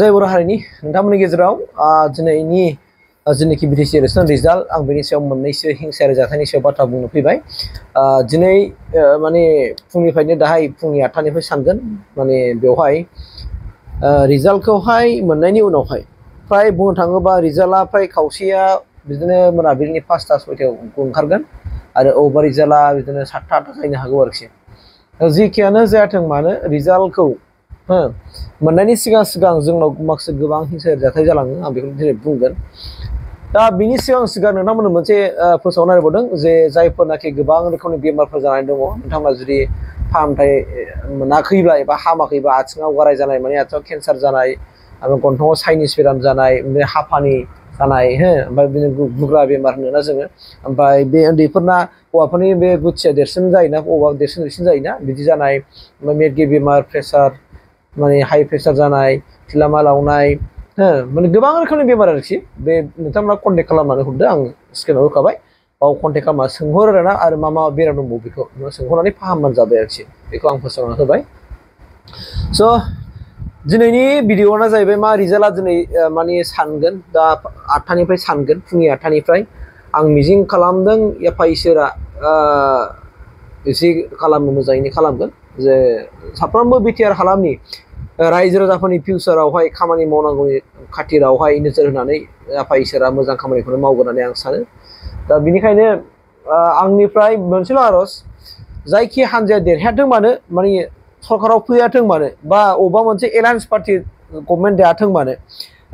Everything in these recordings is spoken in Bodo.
जय बर' हारिनि नोंथांमोननि गेजेराव दिनैनि जेनाखि बिटिसि इलेक्सन रिजाल्ट आं बेनि सायाव मोननैसो हिंसायारि जाथायनि सायाव बाथ्रा बुंनो फैबाय। दिनै माने फुंनिफ्रायनो दाहाय फुंनि 8टानिफ्राय सानगोन माने बेवहाय रिजाल्टखौहाय मोननायनि उनावहाय फ्राय बुंनो थाङोबा रिजाल्टआ फ्राय खावसेया बिदिनो मोनाबिलिनि 5टा 6टायाव ओंखारगोन आरो अबेबा रिजाल्टआ बिदिनो 7टा 8टा जानो हागौ आरोखि। जिखियानो जायाथों मानो रिजाल्टखौ मोननायनि सिगां जोंनाव माखासे गोबां हिंसायारि जाथाय जालाङो आं बेखौ दिनै बुंगोन। दा बिनि सिगां नोंथांमोननो मोनसे फोसावना होबावदों जे जायफोरनाखि गोबां रोखोमनि बेमारफोर जानानै दङ नोंथांमोना जुदि फाहामथाय मोनाखैब्ला एबा हामाखैबा आथिङाव गाराय जानाय माने आथिङाव केन्सार जानाय आरो गन्थङाव चाइनिस बेराम जानाय हापानि जानाय ओमफ्राय बिदिनो गुग्रा बेमार होनोना जोङो ओमफ्राय बे उन्दैफोरना हौवाफोरनि बे गुथिया देरसिन जायोना बबावबा देरसिन जायोना बिदि जानाय ओमफ्राय मेरगे बेमार प्रेसार माने हाई प्रेसार जानाय थिलामा लावनाय माने गोबां रोखोमनि बेमार आरोखि बे नोंथांमोना कन्टेक्ट खालामनानै हरदो आं स्क्रिनाव होखाबाय बाव कन्टेक्ट खालामना सोंहर आरोना आरो मा बेराम दंबावो बेखौ सोंहरनानै फाहामबानो जाबाय आरोखि बेखौ आं फोसावना होबाय। स' दिनैनि भिडिअ'आनो जाहैबाय मा रिजाल्टआ दिनै माने सानगोन दा 8टानिफ्राय सानगोन फुंनि 8टानिफ्राय आं मिजिं खालामदों एफा इसोरा एसे खालामनो मोजाङैनो खालामगोन जे साफ्रोमबो बिटिआर हालामनि रायजो राजाफोरनि फिउचारावहाय खामानि मावनांगौनि खाथिरावहाय नोजोर होनानै आफा इसोरा मोजां खामानिखौनो मावगोन होननानै आं सानो। दा बिनिखायनो आंनिफ्राय मोनसेल' आर'ज जायखि हान्जाया देरहायाथों मानो माने सरकाराव फैयाथों मानो बा अबेबा मोनसे एलायन्स पार्टि गभर्नमेन्ट दायाथों मानो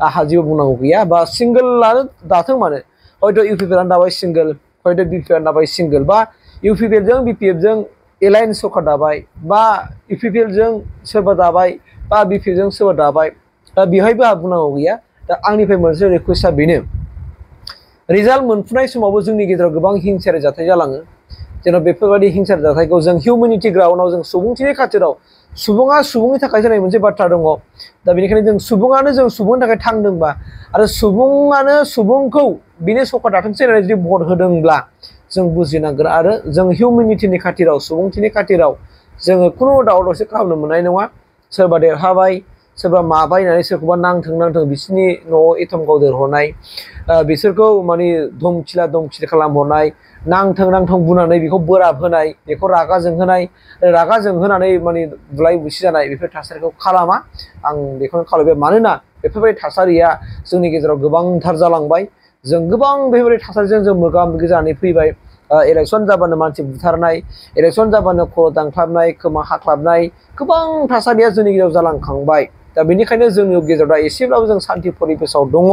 आंहा जेबो बुंनांगौ गैया बा सिंगोलानो दाथों मानो हयथ' इउपिपिएलआनो दाबाय सिंगोल हयथ' बिपिएलआनो दाबाय सिंगोल बा इउपिपिएलजों बिपिएफजों एलायन्स सरकार दाबाय बा इउपिपिएलजों सोरबा दाबाय बा बिपिएफजों सोरबा दाबाय दा बेवहायबो आंहा बुंनांगौ गैया। दा आंनिफ्राय मोनसे रिकुवेस्टआ बेनो रिजाल्ट मोनफुनाय समावबो जोंनि गेजेराव गोबां हिंसायारि जाथाय जालाङो जेन' बेफोरबायदि हिंसायारि जाथायखौ जों हिउमेनिटि ग्राउन्डआव जों सुबुंथिनि खाथिराव सुबुङा सुबुंनि थाखाय जानाय मोनसे बाथ्रा दङ दा बेनिखायनो जों सुबुंनि थाखाय थांदोंबा आरो सुबुङानो सुबुंखौ बिनो सरकार दाथोंसै होननानै जुदि भट होदोंब्ला जों बुजिनांगोन आरो जों हिउमेनिटिनि खाथिराव सुबुंथिनि खाथिराव जोङो खुनु दावराव दावसि खालामनो मोननाय नङा। सोरबा देरहाबाय सोरबा माबाय होननानै सोरखौबा नांथों बिसोरनि न'आव एथम गावदेरहरनाय बिसोरखौ माने धमखि खालामहरनाय नांथों बुनानै बेखौ बोराब होनाय बेखौ रागा जोंहोनानै माने बुलाय बुसि जानाय बेफोर थासारिखौ खालामा आं बेखौनो खावलायबाय। मानोना बेफोरबायदि थासारिया जोंनि गेजेराव गोबांथार जालांबाय जों गोबां बेफोरबायदि थासारिजों जों मोगा मोगि जानानै फैबाय। इलेक्सन जाबानो मानसि बुथारनाय इलेक्सन जाबानो खर' दानख्लाबनाय खोमा हाख्लाबनाय गोबां थासारिया जोंनि गेजेराव जालांखांबाय। दा बेनिखायनो जोंनि गेजेराव दा एसेब्लाबो जों सान्थि परिबेसाव दङ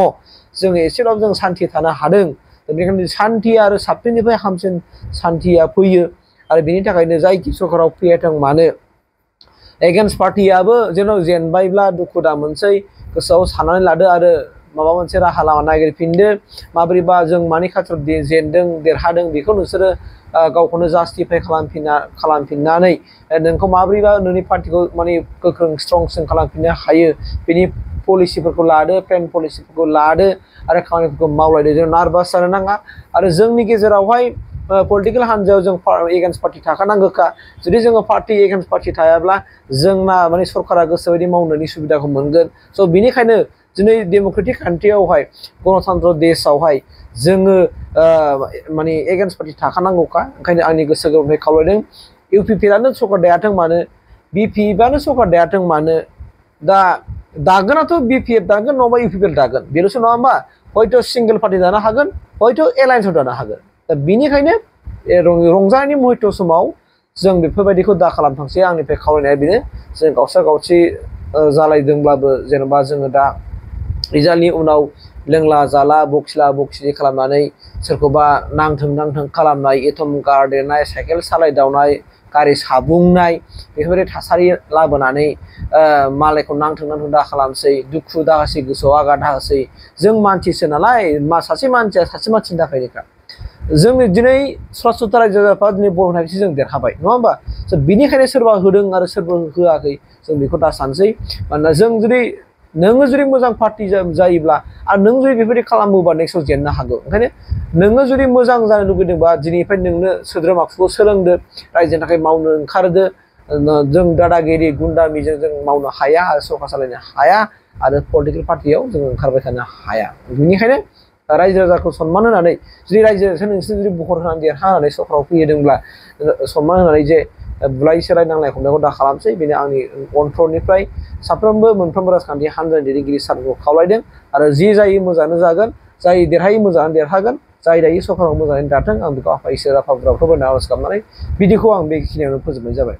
जोङो एसेब्लाबो जों सान्थि थानो हादों। बेनिखायनो सान्थि आरो साबसिननिफ्राय हामसिन सान्थिया फैयो आरो बेनि थाखायनो जायखि सरकाराव फैयाथों मानो एगेन्स्ट पार्टियाबो जेन' जेनबायब्ला दुखु दा मोनसै गोसोआव साननानै लादो आरो माबा मोनसे राहा लामा नागिरफिनदो माबोरैबा जों मानि खाथियाव जेनदों देरहादों बेखौ नोंसोरो गावखौनो जास्टिफाइ खालामफिननानै नोंखौ माबोरैबा नोंनि पार्टिखौ माने गोख्रों स्ट्रंसिन खालामफिननो हायो बेनि पलिसिफोरखौ लादो प्लेन पलिसिफोरखौ लादो आरो खामानिफोरखौ मावलायदो जों नार्भास जानो नाङा आरो जोंनि गेजेरावहाय पलिटिकेल हान्जायाव जों एगेन्स्ट पार्टि थाखानांगौखा जुदि जोङो पार्टि एगेन्स्ट पार्टि थायाब्ला जोंना माने सरकारा गोसोबायदि मावनायनि सुबिदाखौ मोनगोन। स' बिनिखायनो दिनै डेम'क्रेटिक कान्ट्रियावहाय गणतन्त्र देशआवहाय जोङो माने एगेन्स्ट पार्टि थाखानांगौखा ओंखायनो आंनि गोसो गोरबोनिफ्राय खावलायदों इउपिपिएलआनो सरकार दायाथों मानो बिपिएफआनो सरकार दायाथों मानो दा दागोनाथ' बिपिएफ दागोन नङाबा इउपिपिएल दागोन बेल'सो नङा होमबा हयथ' सिंगेल पार्टि दानो हागोन हयथ' एलायन्सआव दानो हागोन। दा बिनिखायनो रंजानायनि मुहुर्त समाव जों बेफोरबायदिखौ दा खालामथोंसै आंनिफ्राय खावलायनाया बेनो जों गावसि जालायदोंब्लाबो जेनेबा जोङो दा रिजाल्टनि उनाव लोंला जाला बखिला बखिलि खालामनानै सोरखौबा नांथों खालामनाय एथम गारदेरनाय साइकेल सालायदावनाय गारि साबुंनाय बेफोरबायदि थासारि लाबोनानै मालायखौ नांथों दा खालामसै दुखु दाहासै गोसोआव आघात दाहोसै जों मानसिसो नालाय सासे मानसिया सासे मानसिनि थाखायनोखा जोंनि दिनै सरासनस्रा रायजो राजाफ्रा दिनै बर' नायसो जों देरहाबाय नङा होमबा बिनिखायनो सोरबा होदों आरो सोरबा होआखै जों बेखौ दा सानसै मानोना जों जुदि नोङो जुदि मोजां पार्टि जायोब्ला आरो नों जुदि बेबायदि खालामोबा नेक्स्टआव जेननो हागौ। ओंखायनो नोङो जुदि मोजां जानो लुगैदोंबा दिनैनिफ्राय नोंनो सोद्रोम आखुखौ सोलोंदो रायजोनि थाखाय मावनो ओंखारदो जों दादागिरि गुन्दामिजों जों मावनो हाया आरो सरकार सालायनो हाया आरो पलिटिकेल पार्टियाव जोङो ओंखारबाय थानो हाया बेनिखायनो रायजो राजाखौ सनमान होनानै जुदि रायजो नोंसोर जुदि बहर होनानै देरहानानै सरकाराव फैदोंब्ला सनमान होनानै जे बुलाय सोलाय नांलाय खमलायखौ दा खालामसै बेनो आंनि अनथरनिफ्राय साफ्रोमबो मोनफ्रोमबो राजखान्थि हान्जानि दैदेनगिरि सारखौ खावलायदों आरो जि जायो मोजाङानो जागोन जाय देरहायो मोजाङानो देरहागोन जाय दायो सरकाराव मोजाङैनो दाथों आं बेखौ आफा इसोर आफा बोराइ बाथौ बोराइनि आर'ज गाबनानै बिदिखौ आं बेखिनियावनो फोजोबनाय जाबाय।